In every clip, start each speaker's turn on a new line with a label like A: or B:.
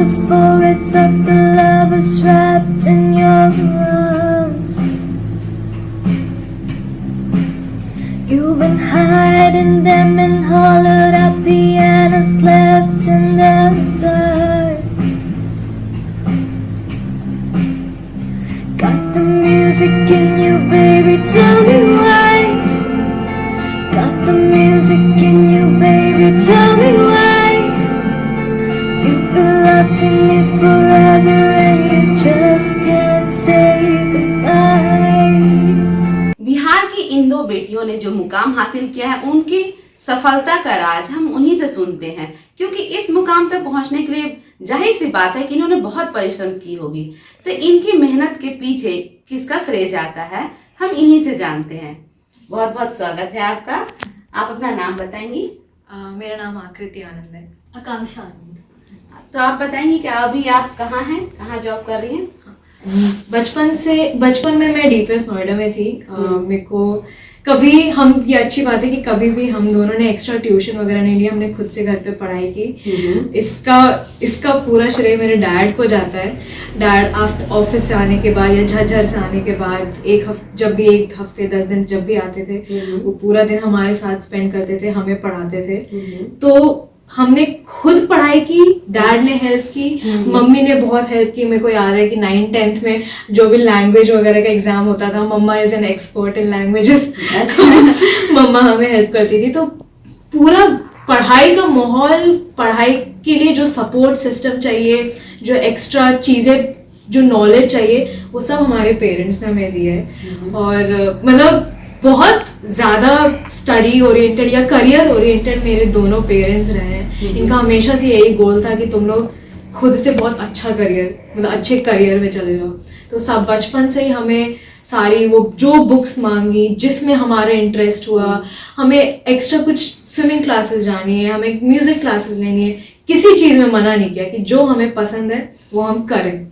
A: the foreheads of the lovers wrapped in your arms. You've been hiding them in hollowed out pianos left in the dark. Got the music in you, baby, tell me why. Got the music in you, baby, tell me why. You've been locked in it forever and you just can't say goodbye.
B: Bihar की इन दो बेटियों ने जो मुकाम हासिल किया है, उनकी सफलता का राज हम उन्हीं से सुनते हैं, क्योंकि इस मुकाम तक पहुंचने के लिए जाहिर सी बात है कि इन्होंने बहुत परिश्रम की होगी। तो इनकी मेहनत के पीछे किसका श्रेय जाता है, हम इन्हीं से जानते हैं। बहुत बहुत स्वागत है आपका। आप अपना नाम बताएंगी?
C: मेरा नाम आकृति आनंद है।
D: आकांक्षा आनंद।
B: तो आप बताएंगी कि अभी आप कहाँ हैं, कहाँ जॉब कर रही हैं?
C: बचपन में मैं डीपीएस नोएडा में थी। मेरे को कभी ये अच्छी बात है कि कभी भी हम दोनों ने एक्स्ट्रा ट्यूशन वगैरह नहीं लिया, हमने खुद से घर पे पढ़ाई की। इसका पूरा श्रेय मेरे डैड को जाता है। डैड ऑफिस से आने के बाद या झज्जर से आने के बाद जब भी एक हफ्ते 10 दिन जब भी आते थे, वो पूरा दिन हमारे साथ स्पेंड करते थे, हमें पढ़ाते थे। तो हमने खुद पढ़ाई की, डैड ने हेल्प की, मम्मी ने बहुत हेल्प की। मेरे को याद है कि 9th-10th में जो भी लैंग्वेज वगैरह का एग्जाम होता था, mamma is an expert in languages, mamma हमें हेल्प करती थी। तो पूरा पढ़ाई का माहौल, पढ़ाई के लिए जो सपोर्ट सिस्टम चाहिए, जो एक्स्ट्रा चीजें, जो नॉलेज चाहिए, वो सब हमारे पेरेंट्स ने हमें दिया है। और मतलब बहुत ज्यादा स्टडी ओरिएंटेड या करियर ओरिएंटेड मेरे दोनों पेरेंट्स रहे हैं। इनका हमेशा से यही गोल था कि तुम लोग खुद से बहुत अच्छा करियर, मतलब अच्छे करियर में चले जाओ। तो सब बचपन से ही हमें सारी वो जो बुक्स मांगी, जिसमें हमारा इंटरेस्ट हुआ, हमें एक्स्ट्रा कुछ स्विमिंग क्लासेस जानी है, हमें म्यूजिक क्लासेस लेनी है, किसी चीज में मना नहीं किया कि जो हमें पसंद है वो हम करें।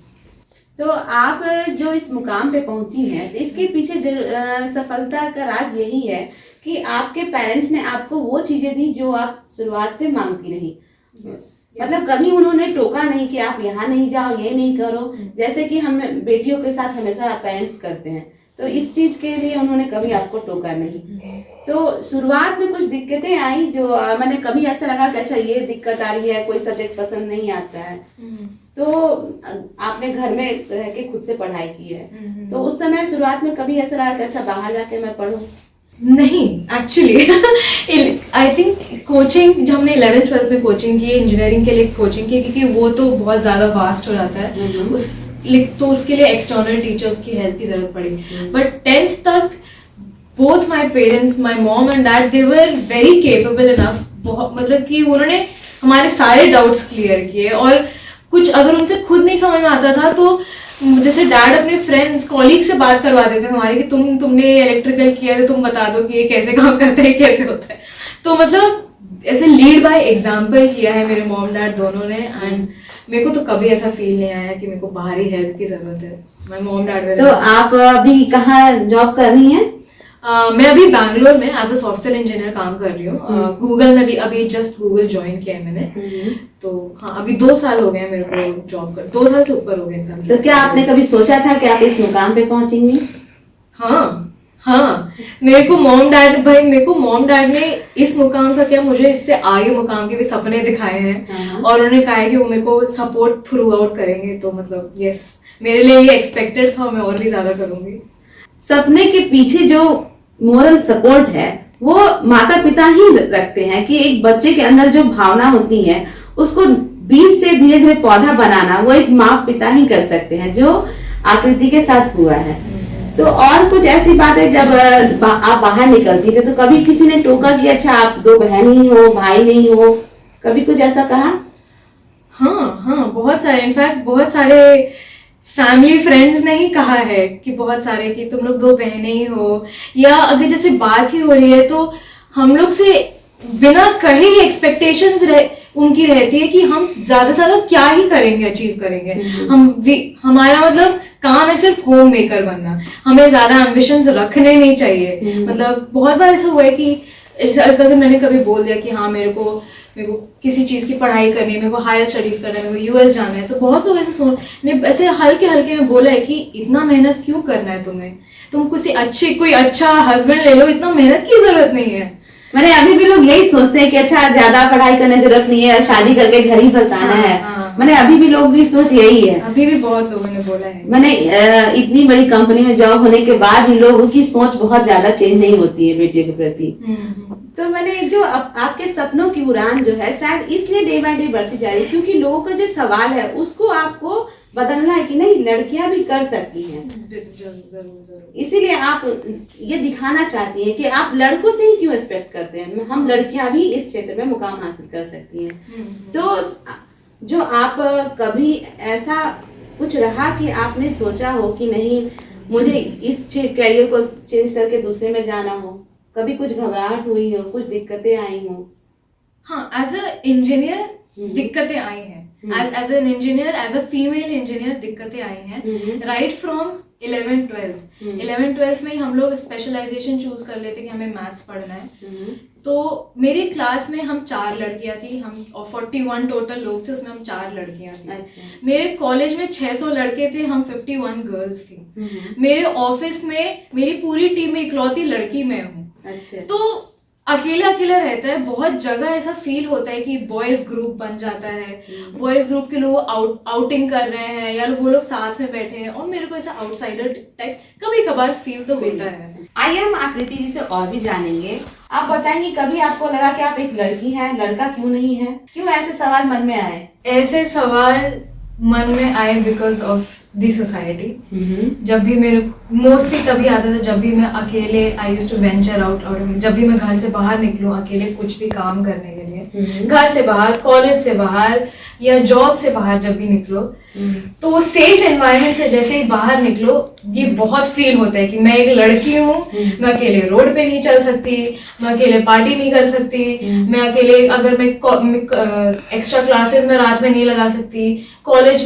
B: तो आप जो इस मुकाम पे पहुंची हैं, तो इसके पीछे सफलता का राज यही है कि आपके पेरेंट्स ने आपको वो चीजें दी जो आप शुरुआत से मांगती रही। मतलब कभी उन्होंने टोका नहीं कि आप यहाँ नहीं जाओ, ये नहीं करो, जैसे कि हम बेटियों के साथ हमेशा पेरेंट्स करते हैं। तो इस चीज के लिए उन्होंने कभी आपको टोका नहीं। तो शुरुआत में कुछ दिक्कतें आई जो मैंने कभी ऐसा लगा कि अच्छा ये दिक्कत आ रही है, कोई सब्जेक्ट पसंद नहीं आता है, तो आपने घर में रह के खुद से पढ़ाई की है। तो उस समय शुरुआत में कभी ऐसा लगा कि अच्छा बाहर जाके मैं पढूं?
C: नहीं, एक्चुअली आई थिंक कोचिंग, जब हमने 11th-12th में कोचिंग की, इंजीनियरिंग के लिए कोचिंग की, क्योंकि वो तो बहुत ज्यादा वास्ट हो जाता है, तो उसके लिए एक्सटर्नल टीचर्स की हेल्प की जरूरत पड़ी। बट 10th तक both my parents, my mom and dad, they were very capable enough, मतलब कि उन्होंने हमारे सारे डाउट्स क्लियर किए। और कुछ अगर उनसे खुद नहीं समझ में आता था तो जैसे डैड अपने फ्रेंड्स, कॉलीग से बात करवा देते थे हमारे कि तुमने इलेक्ट्रिकल किया है तो तुम बता दो कि ये कैसे काम करता है, कैसे होता है। तो मतलब ऐसे लीड बाय एग्जाम्पल किया है मेरे मॉम डैड दोनों ने। एंड मेरे को तो कभी ऐसा फील नहीं आया कि मेरे को बाहरी हेल्प की जरूरत है। My mom dad.
B: तो आप अभी कहाँ जॉब कर रही हैं?
C: मैं अभी बैंगलोर में एज अ सॉफ्टवेयर इंजीनियर काम कर रही हूँ। गूगल में भी अभी जस्ट गूगल ज्वाइन किया है मैंने। तो हाँ, अभी 2 साल हो गए हैं मेरे को जॉब कर, 2 साल से ऊपर हो गए।
B: तो क्या आपने कभी सोचा था कि आप इस मुकाम पे पहुंचेंगी?
C: हाँ, मेरे को मॉम डैड ने इस मुकाम का क्या, मुझे इससे आगे मुकाम के भी सपने दिखाए हैं। और उन्होंने कहा है कि वो मेरे को सपोर्ट थ्रू आउट करेंगे। तो मतलब यस, मेरे लिए ये एक्सपेक्टेड था, मैं और भी ज्यादा करूंगी।
B: सपने के पीछे जो मोरल सपोर्ट है वो माता पिता ही रखते हैं कि एक बच्चे के अंदर जो भावना होती है उसको बीज से धीरे धीरे पौधा बनाना वो एक माँ पिता ही कर सकते हैं, जो आकृति के साथ हुआ है। तो और कुछ ऐसी बात है जब आप बाहर निकलती थे तो कभी किसी ने टोका कि अच्छा आप 2 बहन ही हो, भाई नहीं हो, कभी कुछ ऐसा कहा?
C: हाँ, बहुत सारे, इनफैक्ट बहुत सारे फैमिली फ्रेंड्स ने ही कहा है कि बहुत सारे कि तुम लोग 2 बहनें ही हो, या अगर जैसे बात ही हो रही है तो हम लोग से बिना कहे ही एक्सपेक्टेशंस उनकी रहती है कि हम ज्यादा से ज्यादा क्या ही करेंगे, अचीव करेंगे। हमारा मतलब काम है सिर्फ होम मेकर बनना, हमें ज्यादा एम्बिशंस रखने नहीं चाहिए। मतलब बहुत बार ऐसा हुआ है कि अगर मैंने कभी बोल दिया कि हाँ मेरे मेरे को किसी चीज़ की पढ़ाई करनी है, मेरे को हायर स्टडीज़ करना है, मेरे को यूएस जाना है, तो बहुत लोग ऐसे हल्के हल्के में बोला है कि इतना मेहनत क्यों करना है तुम्हें, तुम कोई अच्छा हस्बैंड ले लो, इतना मेहनत की जरूरत नहीं है।
B: मैंने अभी भी लोग यही सोचते हैं कि अच्छा ज्यादा पढ़ाई करने की जरूरत नहीं है, शादी करके घर ही फंसाना है। मैंने अभी भी लोगों की सोच यही है।
C: अभी भी बहुत लोगों ने बोला है।
B: मैंने इतनी बड़ी कंपनी में जॉब होने के बाद भी लोगों की सोच बहुत ज्यादा चेंज नहीं होती है बेटियों के प्रति। तो मैंने जो आपके सपनों की उड़ान जो है शायद इसलिए डे बाय डे बढ़ती जा रही है क्योंकि लोगों का जो सवाल है उसको आपको बदलना है कि नहीं, लड़कियां भी कर सकती हैं।
C: जरूर।
B: इसीलिए आप ये दिखाना चाहती हैं कि आप लड़कों से ही क्यों एक्सपेक्ट करते हैं, हम लड़कियां भी इस क्षेत्र में मुकाम हासिल कर सकती हैं। तो जो आप कभी ऐसा कुछ रहा कि आपने सोचा हो कि नहीं मुझे इस कैरियर को चेंज करके दूसरे में जाना हो, कभी कुछ घबराहट हुई हो, कुछ दिक्कतें आई हो?
C: हाँ, एज अ इंजीनियर दिक्कतें आई हैं, as an engineer, as a female engineer दिक्कतें आई हैं, राइट फ्रॉम 11th-12th में ही हम लोग स्पेशलाइजेशन चूज कर लेते कि हमें मैथ्स पढ़ना है। तो मेरी क्लास में हम 4 लड़कियां थी, हम 41 टोटल लोग थे, उसमें हम 4 लड़कियां थी।
B: अच्छा।
C: मेरे कॉलेज में 600 लड़के थे, हम 51 गर्ल्स थी। मेरे ऑफिस में मेरी पूरी टीम में इकलौती लड़की मैं हूँ।
B: अच्छा।
C: तो अकेला रहता है, बहुत जगह ऐसा फील होता है कि बॉयज ग्रुप बन जाता है, बॉयज ग्रुप के लोग आउटिंग कर रहे हैं या वो लोग साथ में बैठे हैं और मेरे को ऐसा आउटसाइडर टाइप कभी कभार फील तो होता है।
B: आइए हम आकृति जी से और भी जानेंगे। आप बताएंगे कभी आपको लगा कि आप एक लड़की हैं, लड़का क्यों नहीं है, क्यों ऐसे सवाल मन में आए?
C: ऐसे सवाल मन में आए बिकॉज ऑफ दी सोसाइटी। जब भी मेरे मोस्टली तभी आता था जब भी मैं अकेले I used to venture out, और जब भी मैं घर से बाहर निकलूं अकेले कुछ भी काम करने के लिए, घर से बाहर, कॉलेज से बाहर या जॉब से बाहर जब भी निकलो, तो वो सेफ एनवायरनमेंट से जैसे ही बाहर निकलो ये बहुत फील होता है कि मैं एक लड़की हूँ, मैं अकेले रोड पे नहीं चल सकती, मैं अकेले पार्टी नहीं कर सकती, मैं अकेले अगर मैं एक्स्ट्रा क्लासेस में रात में नहीं लगा सकती, कॉलेज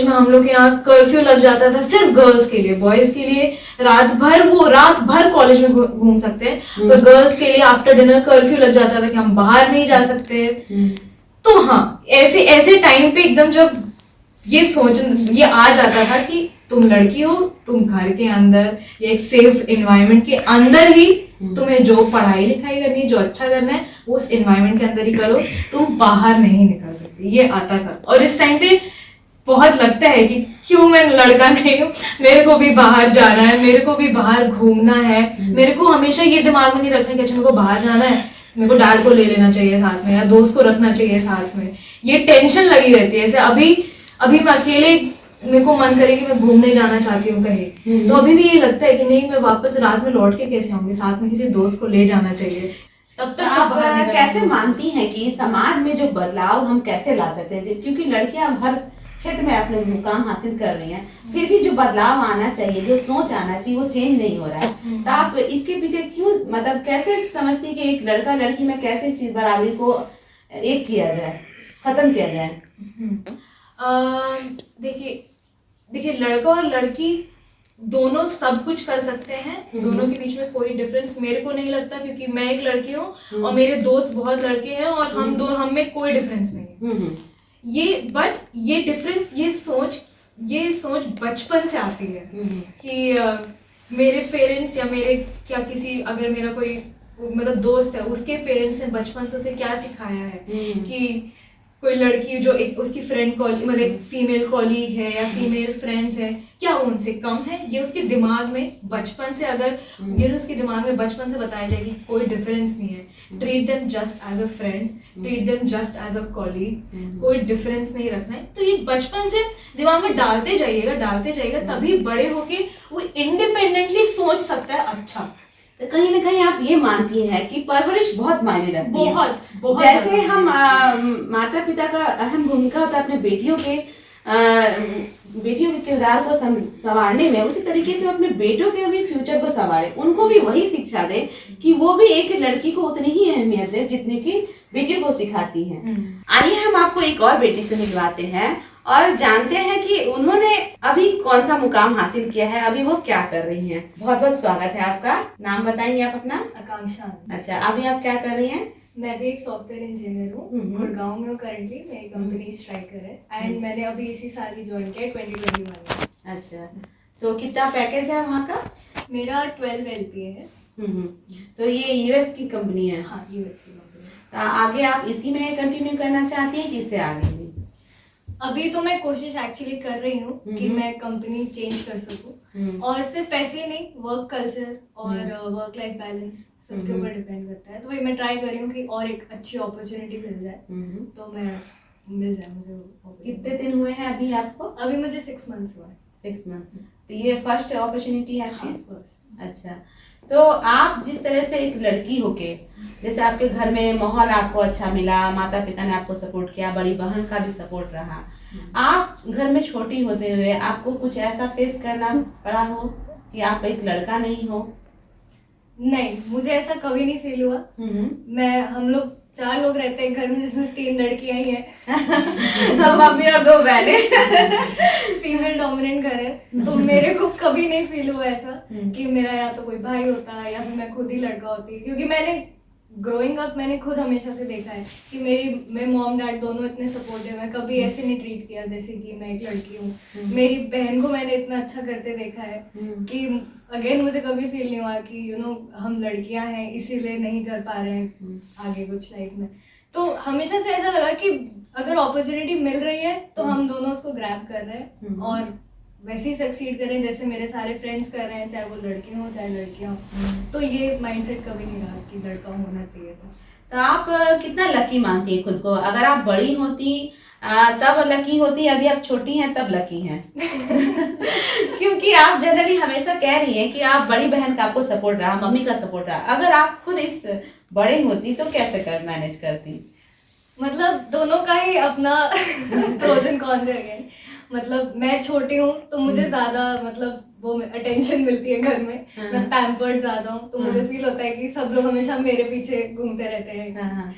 C: में हम लोग के यहाँ कर्फ्यू लग जाता था सिर्फ गर्ल्स के लिए, बॉयज के लिए रात भर कॉलेज में घूम सकते हैं, पर गर्ल्स के लिए आफ्टर डिनर कर्फ्यू लग जाता था कि हम बाहर नहीं जा सकते। तो हाँ, ऐसे टाइम पे एकदम जब ये आ जाता था कि तुम लड़की हो, तुम घर के अंदर या एक सेफ एनवायरनमेंट के अंदर ही तुम्हें जो पढ़ाई लिखाई करनी है, जो अच्छा करना है वो उस एनवायरनमेंट के अंदर ही करो, तुम बाहर नहीं निकल सकती, ये आता था। और इस टाइम पे बहुत लगता है कि क्यों मैं लड़का नहीं हूँ, मेरे को भी बाहर जाना है, मेरे को भी बाहर घूमना है, मेरे को हमेशा ये दिमाग में नहीं रखना कि अच्छा मेरे को बाहर जाना है, मेरे को डैड को ले लेना चाहिए साथ में या दोस्त को रखना चाहिए साथ में, ये टेंशन लगी रहती है। ऐसे अभी मैं अकेले, मेरे को मन करे कि मैं घूमने जाना चाहती हूँ कहीं, तो अभी भी ये लगता है कि नहीं मैं वापस रात में लौट के कैसे आऊंगी, साथ में किसी दोस्त को ले जाना चाहिए। तब तक
B: आप कैसे मानती हैं कि समाज में जो बदलाव हम कैसे ला सकते हैं, क्योंकि लड़कियां हर क्षेत्र में अपने मुकाम हासिल कर रही हैं, फिर भी जो बदलाव आना चाहिए, जो सोच आना चाहिए वो चेंज नहीं हो रहा है, तो आप इसके पीछे क्यों, मतलब कैसे समझती है कि एक लड़का लड़की में कैसे इस चीज बराबरी को एक किया जाए, खत्म किया जाए?
C: देखिए लड़का और लड़की दोनों सब कुछ कर सकते हैं, दोनों के बीच में कोई डिफरेंस मेरे को नहीं लगता, क्योंकि मैं एक लड़की हूँ और मेरे दोस्त बहुत लड़के हैं और हम में कोई डिफरेंस नहीं है। ये डिफरेंस, ये सोच बचपन से आती है कि मेरे पेरेंट्स या मेरे किसी, अगर मेरा कोई मतलब दोस्त है, उसके पेरेंट्स ने बचपन से उसे क्या सिखाया है कि कोई लड़की जो एक उसकी फ्रेंड मतलब फीमेल कॉलीग है या फीमेल फ्रेंड्स है, क्या वो उनसे कम है? ये उसके दिमाग में बचपन से, अगर ये उसके दिमाग में बचपन से बताया जाए कि कोई डिफरेंस नहीं है, treat them just as a friend, treat them just as a colleague, कोई डिफरेंस नहीं रखना है, तो ये बचपन से दिमाग में डालते जाइएगा, तभी बड़े होके वो इंडिपेंडेंटली सोच सकता है। अच्छा,
B: तो कहीं ना कहीं आप ये मानती हैं कि परवरिश बहुत मायने रखती है।
C: बहुत
B: जैसे हम माता पिता का अहम भूमिका होता है अपने बेटियों के किरदार को संवारने में, उसी तरीके से अपने बेटों के भी फ्यूचर को संवारे, उनको भी वही शिक्षा दे कि वो भी एक लड़की को उतनी ही अहमियत दे जितनी की बेटियों को सिखाती है। आइए हम आपको एक और बेटी से मिलवाते हैं और जानते हैं कि उन्होंने अभी कौन सा मुकाम हासिल किया है, अभी वो क्या कर रही हैं। बहुत बहुत स्वागत है आपका। नाम बताएंगे आप अपना?
D: आकांक्षा।
B: अच्छा, अभी आप क्या कर रही हैं?
C: मैं भी एक सॉफ्टवेयर इंजीनियर हूँ, गुड़गांव में हूँ करंटली। मेरी कंपनी स्ट्राइकर है एंड मैंने अभी इसी साल ही ज्वाइन किया 2021 में।
B: अच्छा, तो कितना पैकेज है वहाँ का?
C: मेरा 12 LPA है।
B: तो ये यूएस की कंपनी है?
C: हाँ, यूएस की कंपनी है।
B: तो आगे आप इसी में कंटिन्यू करना चाहती हैं कि इससे आगे भी?
C: अभी तो मैं कोशिश एक्चुअली कर रही हूँ कि मैं कंपनी चेंज कर सकूँ, और सिर्फ पैसे ही नहीं, वर्क कल्चर और वर्क लाइफ बैलेंस सबके ऊपर डिपेंड करता है। तो वही मैं ट्राई कर रही हूँ कि और एक अच्छी अपॉर्चुनिटी मिल जाए, तो मैं मिल जाए मुझे वो।
B: कितने दिन हुए हैं अभी आपको?
C: अभी मुझे 6 मंथ्स हुआ है।
B: 6 मंथ। तो ये फर्स्ट अपॉर्चुनिटी है आपकी?
C: हाँ, फर्स्ट।
B: अच्छा, तो आप जिस तरह से एक लड़की होके, जैसे आपके घर में माहौल आपको अच्छा मिला, माता पिता ने आपको सपोर्ट किया, बड़ी बहन का भी सपोर्ट रहा, आप घर में छोटी होते हुए आपको कुछ ऐसा फेस करना पड़ा हो कि आप एक लड़का नहीं हो?
C: नहीं, मुझे ऐसा कभी नहीं फील हुआ। हम लोग 4 लोग रहते हैं घर में, जिसमें 3 लड़कियां ही हैं।
B: मम्मी और 2 बहनें।
C: फीमेल डोमिनेंट घर है, तो मेरे को कभी नहीं फील हुआ ऐसा कि मेरा या तो कोई भाई होता या फिर मैं खुद ही लड़का होती, क्योंकि मैंने ग्रोइंग अप मैंने खुद हमेशा से देखा है कि मेरे मॉम डैड दोनों इतने सपोर्टिव है, कभी ऐसे नहीं ट्रीट किया जैसे कि मैं एक लड़की हूँ। मेरी बहन को मैंने इतना अच्छा करते देखा है कि अगेन मुझे कभी फील नहीं हुआ कि हम लड़कियां हैं इसीलिए नहीं कर पा रहे हैं आगे कुछ लाइफ में। तो हमेशा से ऐसा लगा कि अगर अपॉर्चुनिटी मिल रही है तो हम दोनों उसको ग्रैब कर रहे हैं और वैसे ही सक्सीड करें जैसे मेरे सारे फ्रेंड्स कर रहे हैं, चाहे वो लड़के हों चाहे लड़कियां हों। तो ये माइंडसेट कभी नहीं रहा कि लड़का होना चाहिए था।
B: तो आप कितना लकी मानती हैं खुद को? अगर आप बड़ी होती तब लकी होती, अभी आप छोटी हैं तब लकी हैं? क्योंकि आप जनरली हमेशा कह रही हैं कि आप बड़ी बहन का आपको सपोर्ट रहा, मम्मी का सपोर्ट रहा। अगर आप खुद इस बड़े होती तो कैसे मैनेज करती?
C: मतलब दोनों का ही अपना प्रोज एंड कॉन्स है। मतलब मैं छोटी हूँ तो मुझे ज्यादा वो अटेंशन मिलती है घर में, मैं पैम्पर्ड ज्यादा हूँ, तो मुझे फील होता है कि सब लोग हमेशा मेरे पीछे घूमते रहते हैं।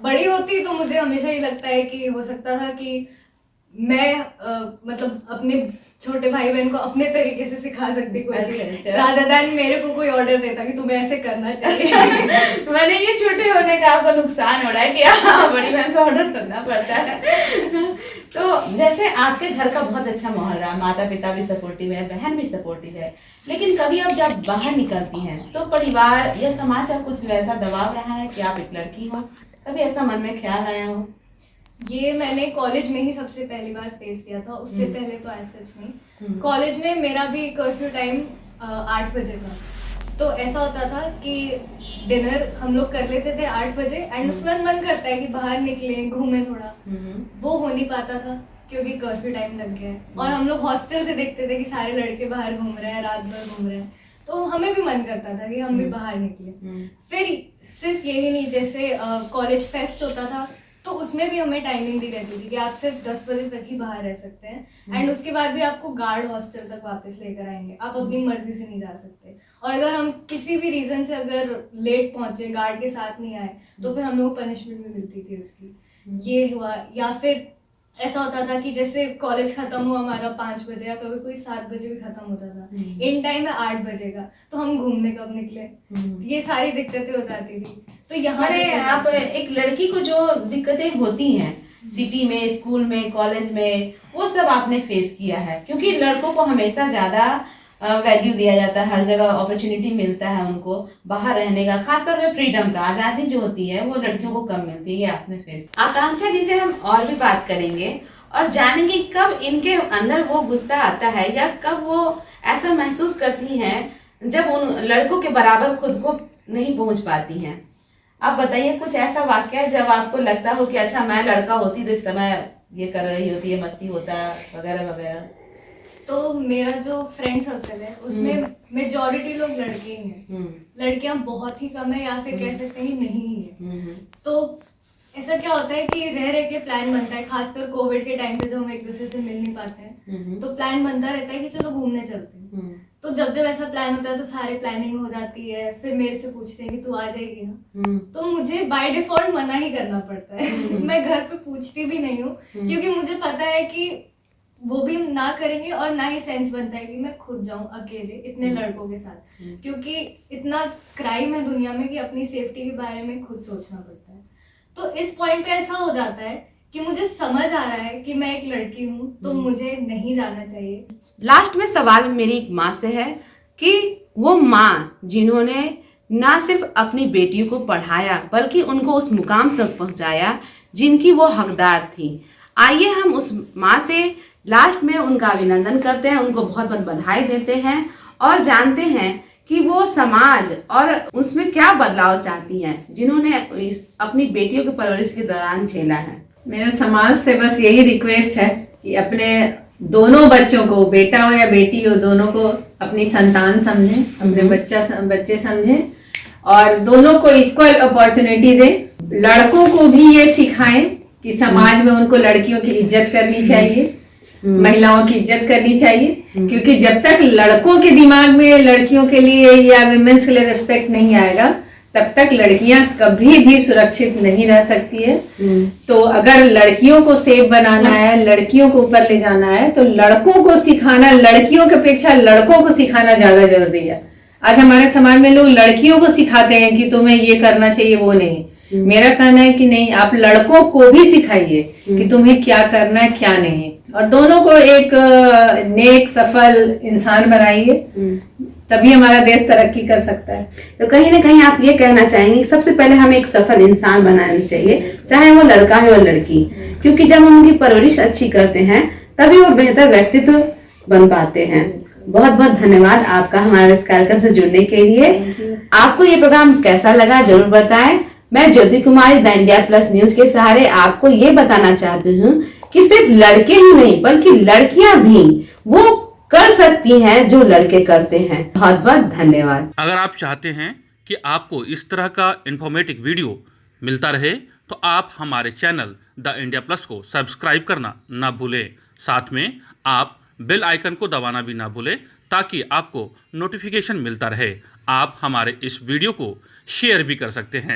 C: बड़ी होती तो मुझे हमेशा ही लगता है कि हो सकता था कि मैं अपने छोटे भाई बहन को अपने तरीके से सिखा सकती कोई चीज, रादर देन मेरे को कोई ऑर्डर देता कि तुम्हें ऐसे करना चाहिए।
B: मैंने ये छोटे होने का आपको नुकसान हो रहा है कि बड़ी बहन को ऑर्डर करना पड़ता है। तो जैसे आपके घर का बहुत अच्छा माहौल रहा, माता पिता भी सपोर्टिव है, बहन भी सपोर्टिव है, लेकिन कभी आप जब बाहर निकलती हैं तो परिवार या समाज का कुछ वैसा दबाव रहा है कि आप एक लड़की हो? कभी ऐसा मन में ख्याल आया हो?
C: ये मैंने कॉलेज में ही सबसे पहली बार फेस किया था, उससे पहले तो ऐसा सच नहीं। कॉलेज में मेरा भी कर्फ्यू टाइम 8 बजे था, तो ऐसा होता था कि डिनर हम लोग कर लेते थे 8 बजे एंड उसके बाद मन करता है कि बाहर निकले घूमे थोड़ा, वो हो नहीं पाता था क्योंकि कर्फ्यू टाइम लग गया है। और हम लोग हॉस्टल से देखते थे कि सारे लड़के बाहर घूम रहे हैं, रात भर घूम रहे हैं, तो हमें भी मन करता था कि हम भी बाहर निकले। फिर सिर्फ यही नहीं, जैसे कॉलेज फेस्ट होता था तो उसमें भी हमें टाइमिंग दी रहती थी कि आप सिर्फ 10 बजे तक ही बाहर रह सकते हैं एंड उसके बाद भी आपको गार्ड हॉस्टल तक वापस लेकर आएंगे, आप अपनी मर्जी से नहीं जा सकते। और अगर हम किसी भी रीजन से अगर लेट पहुंचे, गार्ड के साथ नहीं आए, तो फिर हम लोग को पनिशमेंट भी मिलती थी उसकी। ये हुआ, या फिर ऐसा होता था कि जैसे कॉलेज खत्म हुआ हमारा 5 बजे या कभी कोई 7 बजे भी खत्म होता था, इन टाइम है 8 बजे का, तो हम घूमने कब निकले, ये सारी दिक्कतें हो जाती थी। तो यहाँ
B: आप एक लड़की को जो दिक्कतें होती हैं सिटी में, स्कूल में, कॉलेज में, वो सब आपने फेस किया है, क्योंकि लड़कों को हमेशा ज्यादा वैल्यू दिया जाता है, हर जगह अपॉर्चुनिटी मिलता है उनको बाहर रहने का, खासतौर पे फ्रीडम का, आज़ादी जो होती है वो लड़कियों को कम मिलती है। ये आपने फेस। आकांक्षा जी से हम और भी बात करेंगे और जानेंगे कब इनके अंदर वो गुस्सा आता है या कब वो ऐसा महसूस करती हैं जब उन लड़कों के बराबर खुद को नहीं पहुंच पाती हैं। आप बताइए कुछ ऐसा वाक्य जब आपको लगता हो कि अच्छा मैं लड़का होती तो इस समय ये कर रही होती है, मस्ती होता वगैरह वगैरह।
C: तो मेरा जो फ्रेंड सर्कल है उसमें मेजॉरिटी लोग लड़के ही हैं, लड़कियां बहुत ही कम है, या फिर कह सकते हैं नहीं ही है। तो ऐसा क्या होता है कि रह रह के प्लान बनता है, खासकर कोविड के टाइम पे जब हम एक दूसरे से मिल नहीं पाते हैं, तो प्लान बनता रहता है कि चलो घूमने चलते हैं। तो जब जब ऐसा प्लान होता है तो सारे प्लानिंग हो जाती है, फिर मेरे से पूछते हैं कि तू आ जाएगी ना, तो मुझे बाय डिफॉल्ट मना ही करना पड़ता है। मैं घर पे पूछती भी नहीं हूँ क्योंकि मुझे पता है कि वो भी ना करेंगे और ना ही सेंस बनता है कि मैं खुद जाऊं अकेले इतने लड़कों के साथ, क्योंकि इतना क्राइम है दुनिया में कि अपनी सेफ्टी के बारे में खुद सोचना पड़ता है। तो इस पॉइंट पे ऐसा हो जाता है कि मुझे समझ आ रहा है कि मैं एक लड़की हूँ तो मुझे नहीं जाना चाहिए।
B: लास्ट में सवाल मेरी एक माँ से है कि वो माँ जिन्होंने ना सिर्फ अपनी बेटियों को पढ़ाया बल्कि उनको उस मुकाम तक पहुंचाया जिनकी वो हकदार थी। आइए हम उस माँ से लास्ट में उनका अभिनंदन करते हैं, उनको बहुत बहुत बधाई देते हैं और जानते हैं कि वो समाज और उसमें क्या बदलाव चाहती हैं जिन्होंने अपनी बेटियों की परवरिश के दौरान झेला है।
D: मेरा समाज से बस यही रिक्वेस्ट है कि अपने दोनों बच्चों को, बेटा हो या बेटी हो, दोनों को अपनी संतान समझें, अपने बच्चे समझें और दोनों को इक्वल अपॉर्चुनिटी दें। लड़कों को भी ये सिखाएं कि समाज में उनको लड़कियों की इज्जत करनी चाहिए, महिलाओं की इज्जत करनी चाहिए, क्योंकि जब तक लड़कों के दिमाग में लड़कियों के लिए या विमेंस के लिए रिस्पेक्ट नहीं आएगा तब तक लड़कियां कभी भी सुरक्षित नहीं रह सकती है। तो अगर लड़कियों को सेफ बनाना है, लड़कियों को ऊपर ले जाना है, तो लड़कों को सिखाना, लड़कियों की अपेक्षा लड़कों को सिखाना ज्यादा जरूरी है। आज हमारे समाज में लोग लड़कियों को सिखाते हैं कि तुम्हें ये करना चाहिए, वो नहीं। मेरा कहना है कि नहीं, आप लड़कों को भी सिखाइए कि तुम्हें क्या करना है क्या नहीं, और दोनों को एक नेक सफल इंसान बनाइए, तभी हमारा देश तरक्की कर सकता है।
B: तो कहीं ना कहीं आप ये कहना चाहेंगे सबसे पहले हमें एक सफल इंसान बनाना चाहिए, चाहे वो लड़का है और लड़की, क्योंकि जब हम उनकी परवरिश अच्छी करते हैं तभी वो बेहतर व्यक्तित्व बन पाते हैं। बहुत बहुत धन्यवाद आपका हमारे इस कार्यक्रम से जुड़ने के लिए। आपको ये प्रोग्राम कैसा लगा जरूर बताएं। मैं ज्योति कुमारी, द इंडिया प्लस न्यूज के सहारे आपको ये बताना चाहती हूँ कि सिर्फ लड़के ही नहीं बल्कि लड़कियां भी वो कर सकती हैं जो लड़के करते हैं। बहुत बहुत धन्यवाद।
E: अगर आप चाहते हैं कि आपको इस तरह का इंफॉर्मेटिव वीडियो मिलता रहे तो आप हमारे चैनल द इंडिया प्लस को सब्सक्राइब करना ना भूलें। साथ में आप बेल आइकन को दबाना भी ना भूलें ताकि आपको नोटिफिकेशन मिलता रहे। आप हमारे इस वीडियो को शेयर भी कर सकते हैं।